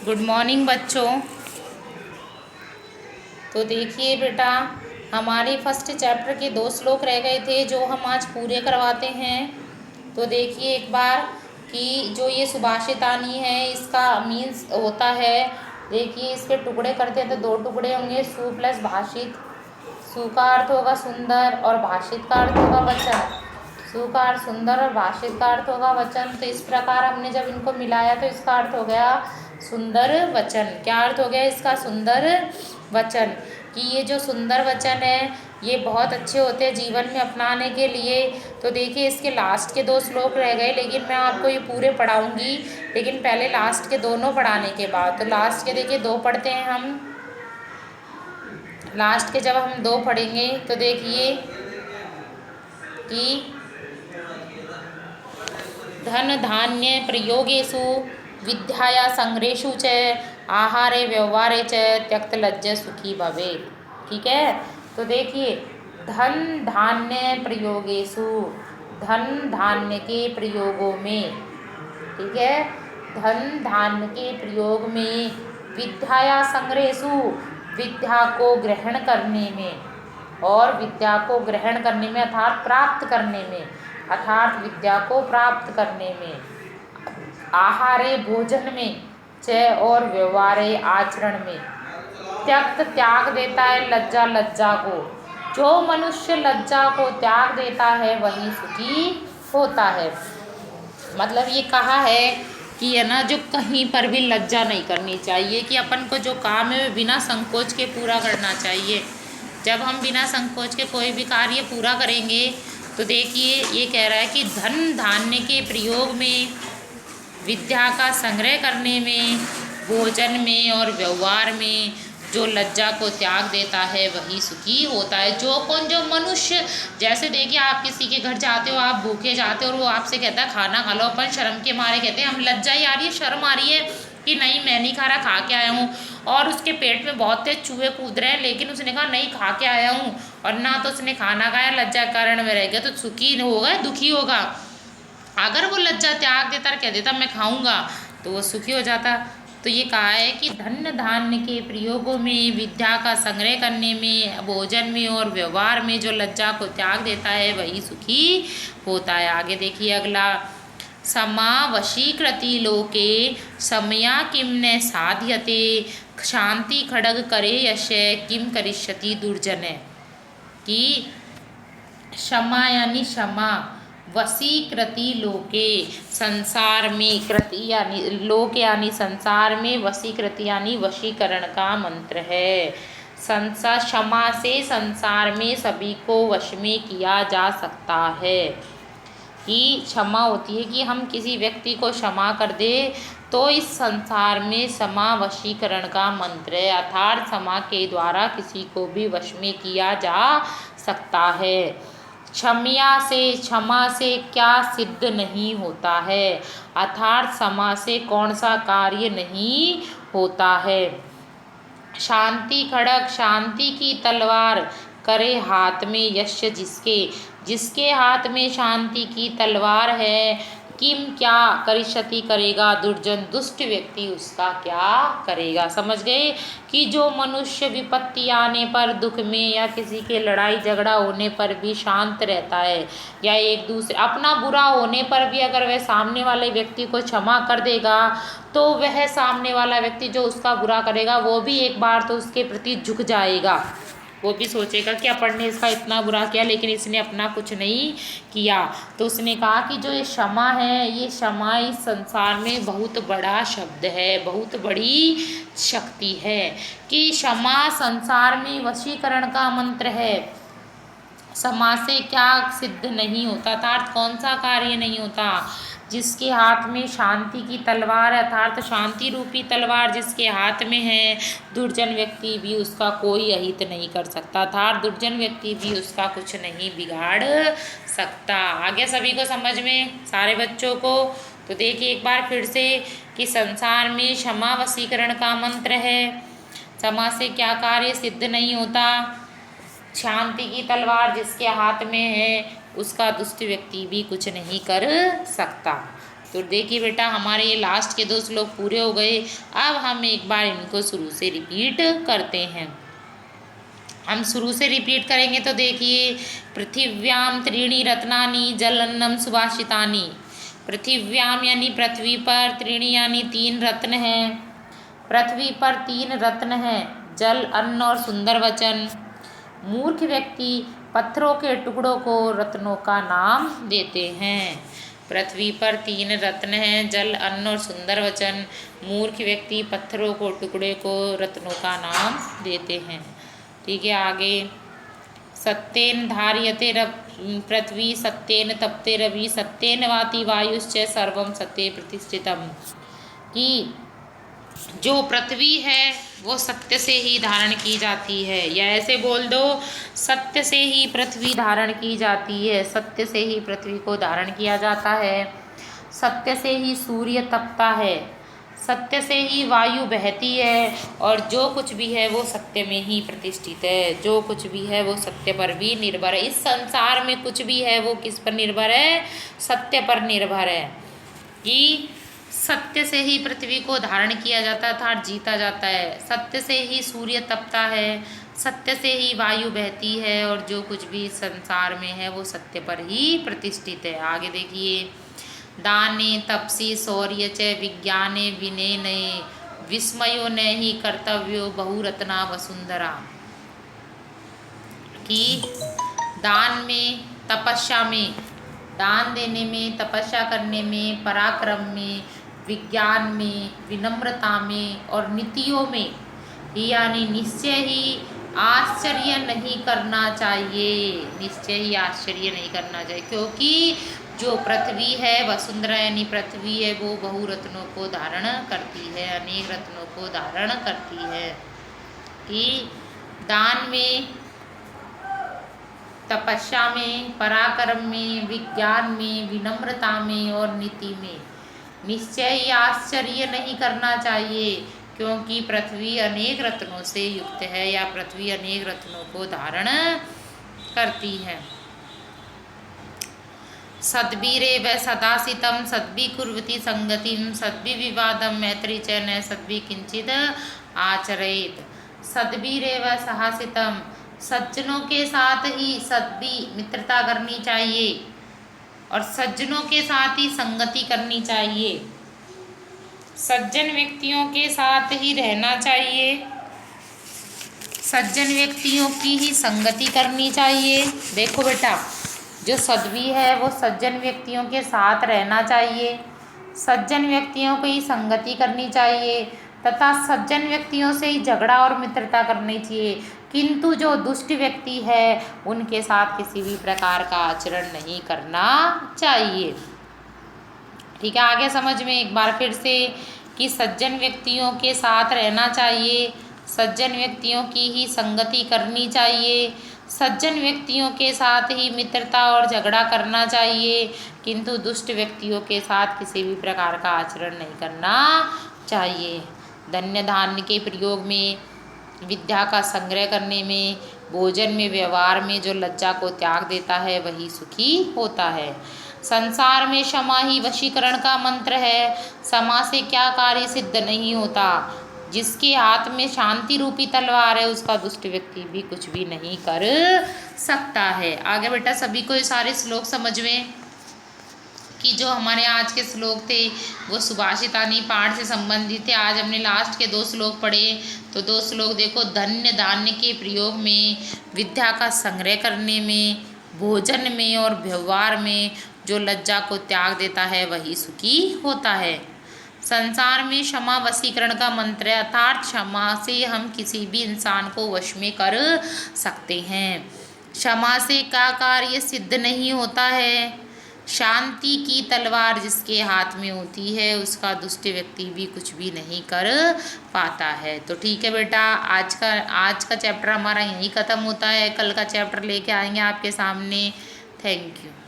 Good morning बच्चों। तो देखिए बेटा, हमारे फर्स्ट चैप्टर के 2 श्लोक रह गए थे जो हम आज पूरे करवाते हैं। तो देखिए एक बार कि जो ये सुभाषितानी है इसका मीन्स होता है। देखिए इसके टुकड़े करते हैं तो 2 टुकड़े होंगे, सु प्लस भाषित। सु का अर्थ होगा सुंदर और भाषित का अर्थ होगा वचन। सु का अर्थ सुंदर और भाषित का अर्थ होगा वचन। तो इस प्रकार हमने जब इनको मिलाया तो इसका अर्थ हो गया सुंदर वचन। क्या अर्थ हो गया इसका? सुंदर वचन। कि ये जो सुंदर वचन है ये बहुत अच्छे होते हैं जीवन में अपनाने के लिए। तो देखिए इसके लास्ट के 2 श्लोक रह गए, लेकिन मैं आपको ये पूरे पढ़ाऊंगी, लेकिन पहले लास्ट के दोनों पढ़ाने के बाद। तो लास्ट के देखिए 2 पढ़ते हैं हम। लास्ट के जब हम 2 पढ़ेंगे तो देखिए कि धन धान्य प्रयोगेषु विद्याया संग्रहेषु च आहारे व्यवहारे च त्यक्त लज्ज सुखी भवेत्। ठीक है। तो देखिए धन धान्य प्रयोगेषु, धन धान्य के प्रयोगों में, ठीक है, धन धान्य के प्रयोग में, विद्याया संग्रहेषु, विद्या को ग्रहण करने में, और विद्या को ग्रहण करने में अर्थात प्राप्त करने में, अर्थात विद्या को प्राप्त करने में, आहारे भोजन में, च और व्यवहारे आचरण में, त्यक्त त्याग देता है लज्जा, लज्जा को। जो मनुष्य लज्जा को त्याग देता है वही सुखी होता है। मतलब ये कहा है कि है ना, जो कहीं पर भी लज्जा नहीं करनी चाहिए, कि अपन को जो काम है बिना संकोच के पूरा करना चाहिए। जब हम बिना संकोच के कोई भी कार्य पूरा करेंगे तो देखिए ये कह रहा है कि धन धान्य के प्रयोग में, विद्या का संग्रह करने में, भोजन में और व्यवहार में जो लज्जा को त्याग देता है वही सुखी होता है। जो मनुष्य, जैसे देखिए आप किसी के घर जाते हो, आप भूखे जाते हो और वो आपसे कहता है खाना खा लो, अपन शर्म के मारे कहते हैं हम लज्जा ही आ रही है, शर्म आ रही है कि नहीं मैं नहीं खा रहा, खा के आया हूँ, और उसके पेट में बहुत तेज चूहे कूद रहे हैं लेकिन उसने कहा नहीं खा के आया हूँ, और ना तो उसने खाना खाया, लज्जा के कारण में रह गया, तो सुखी होगा दुखी होगा? अगर वो लज्जा त्याग देता और कह देता मैं खाऊंगा तो वो सुखी हो जाता। तो ये कहा है कि धन धान्य के प्रयोगों में, विद्या का संग्रह करने में, भोजन में और व्यवहार में जो लज्जा को त्याग देता है वही सुखी होता है। आगे देखिए अगला, समा वशीकृति लोके समया किम न साध्यते शांति खड्ग करे यश किम करिष्यति दुर्जन। कि क्षमा यानी क्षमा, वशीकृति लोके संसार में, कृति यानी लोक यानी संसार में, वशीकृति यानी वशीकरण का मंत्र है। संसार, क्षमा से संसार में सभी को वश में किया जा सकता है। कि क्षमा होती है कि हम किसी व्यक्ति को क्षमा कर दे तो इस संसार में क्षमा वशीकरण का मंत्र है, अर्थात क्षमा के द्वारा किसी को भी वश में किया जा सकता है। क्षमा से क्या सिद्ध नहीं होता है, अर्थात क्षमा से कौन सा कार्य नहीं होता है। शांति खड्ग, शांति की तलवार, करे हाथ में यश जिसके हाथ में शांति की तलवार है, किम क्या करिष्यति करेगा दुर्जन, दुष्ट व्यक्ति उसका क्या करेगा। समझ गए कि जो मनुष्य विपत्ति आने पर, दुख में या किसी के लड़ाई झगड़ा होने पर भी शांत रहता है, या एक दूसरे अपना बुरा होने पर भी अगर वह सामने वाले व्यक्ति को क्षमा कर देगा तो वह सामने वाला व्यक्ति जो उसका बुरा करेगा वो भी एक बार तो उसके प्रति झुक जाएगा। वो भी सोचेगा कि अपन ने इसका इतना बुरा किया लेकिन इसने अपना कुछ नहीं किया। तो उसने कहा कि जो ये क्षमा है, ये क्षमा इस संसार में बहुत बड़ा शब्द है, बहुत बड़ी शक्ति है। कि क्षमा संसार में वशीकरण का मंत्र है। क्षमा से क्या सिद्ध नहीं होता, अर्थात कौन सा कार्य नहीं होता? जिसके हाथ में शांति की तलवार है, अर्थात शांति रूपी तलवार जिसके हाथ में है, दुर्जन व्यक्ति भी उसका कोई अहित नहीं कर सकता, अर्थात दुर्जन व्यक्ति भी उसका कुछ नहीं बिगाड़ सकता। आगे सभी को समझ में, सारे बच्चों को? तो देखिए एक बार फिर से कि संसार में क्षमा वशीकरण का मंत्र है। क्षमा से क्या कार्य सिद्ध नहीं होता? शांति की तलवार जिसके हाथ में है उसका दुष्ट व्यक्ति भी कुछ नहीं कर सकता। तो देखिए बेटा हमारे ये लास्ट के 2 श्लोक पूरे हो गए। अब हम एक बार इनको शुरू से रिपीट करते हैं। हम शुरू से रिपीट करेंगे तो देखिए, पृथिव्याम त्रीणि रत्नानि जलन्नम सुभाषितानि। पृथिव्याम यानी पृथ्वी पर, त्रीणि यानी 3 रत्न हैं, पृथ्वी पर 3 रत्न हैं, जल, अन्न और सुंदर वचन। मूर्ख व्यक्ति पत्थरों के टुकड़ों को रत्नों का नाम देते हैं। पृथ्वी पर 3 रत्न हैं, जल, अन्न और सुंदर वचन। मूर्ख व्यक्ति पत्थरों को टुकड़े को रत्नों का नाम देते हैं। ठीक है, आगे सत्येन धार्यते पृथ्वी, सत्येन तपते रवि, सत्येन वाति वायुश्च सर्वं सत्ये प्रतिष्ठितम्। कि जो पृथ्वी है वो सत्य से ही धारण की जाती है, या ऐसे बोल दो, सत्य से ही पृथ्वी धारण की जाती है, सत्य से ही पृथ्वी को धारण किया जाता है, सत्य से ही सूर्य तपता है, सत्य से ही वायु बहती है, और जो कुछ भी है वो सत्य में ही प्रतिष्ठित है। जो कुछ भी है वो सत्य पर भी निर्भर है। इस संसार में कुछ भी है वो किस पर निर्भर है? सत्य पर निर्भर है। कि सत्य से ही पृथ्वी को धारण किया जाता है अर्थात जीता जाता है, सत्य से ही सूर्य तपता है, सत्य से ही वायु बहती है, और जो कुछ भी संसार में है वो सत्य पर ही प्रतिष्ठित है। आगे देखिए, दाने तपसी शौर्य च विज्ञाने विनयने विस्मयो न ही कर्तव्यो बहुरत्ना वसुंधरा। कि दान में, तपस्या में, दान देने में, तपस्या करने में, पराक्रम में, विज्ञान में, विनम्रता में और नीतियों में, यानी निश्चय ही आश्चर्य नहीं करना चाहिए। निश्चय ही आश्चर्य नहीं करना चाहिए, क्योंकि जो पृथ्वी है, वसुंधरा यानी पृथ्वी है, वो बहुरत्नों को धारण करती है, अनेक रत्नों को धारण करती है। कि दान में, तपस्या में, पराक्रम में, विज्ञान में, विनम्रता में और नीति में निश्चय ही आश्चर्य नहीं करना चाहिए, क्योंकि पृथ्वी अनेक रत्नों से युक्त है, या पृथ्वी अनेक रत्नों को धारण करती है। सद्भिरेव सदासितं सद्भि कुर्वति संगतिं सद्भि विवादं मैत्री च न सद्भि किंचिद आचरेत। सद्भिरेव सहासितं, सज्जनों के साथ ही सद्भि मित्रता करनी चाहिए, और सज्जनों के साथ ही संगति करनी चाहिए। सज्जन व्यक्तियों के साथ ही रहना चाहिए, सज्जन व्यक्तियों की ही संगति करनी चाहिए। देखो बेटा, जो सद्भि है वो सज्जन व्यक्तियों के साथ रहना चाहिए, सज्जन व्यक्तियों की ही संगति करनी चाहिए, तथा सज्जन व्यक्तियों से ही झगड़ा और मित्रता करनी चाहिए। किंतु जो दुष्ट व्यक्ति है उनके साथ किसी भी प्रकार का आचरण नहीं करना चाहिए। ठीक है, आगे समझ में एक बार फिर से, कि सज्जन व्यक्तियों के साथ रहना चाहिए, सज्जन व्यक्तियों की ही संगति करनी चाहिए, सज्जन व्यक्तियों के साथ ही मित्रता और झगड़ा करना चाहिए, किंतु दुष्ट व्यक्तियों के साथ किसी भी प्रकार का आचरण नहीं करना चाहिए। धन्य धान्य के प्रयोग में, विद्या का संग्रह करने में, भोजन में, व्यवहार में जो लज्जा को त्याग देता है वही सुखी होता है। संसार में क्षमा ही वशीकरण का मंत्र है। क्षमा से क्या कार्य सिद्ध नहीं होता। जिसके हाथ में शांति रूपी तलवार है उसका दुष्ट व्यक्ति भी कुछ भी नहीं कर सकता है। आगे बेटा सभी को ये सारे श्लोक समझ में, कि जो हमारे आज के श्लोक थे वो सुभाषितानी पाठ से संबंधित थे। आज हमने लास्ट के 2 श्लोक पढ़े, तो 2 श्लोक देखो, धन्य धान्य के प्रयोग में, विद्या का संग्रह करने में, भोजन में और व्यवहार में जो लज्जा को त्याग देता है वही सुखी होता है। संसार में क्षमा वशीकरण का मंत्र है, अर्थात क्षमा से हम किसी भी इंसान को वश में कर सकते हैं। क्षमा से का कार्य सिद्ध नहीं होता है। शांति की तलवार जिसके हाथ में होती है उसका दुष्ट व्यक्ति भी कुछ भी नहीं कर पाता है। तो ठीक है बेटा, आज का चैप्टर हमारा यहीं ख़त्म होता है। कल का चैप्टर लेके आएंगे आपके सामने। Thank you.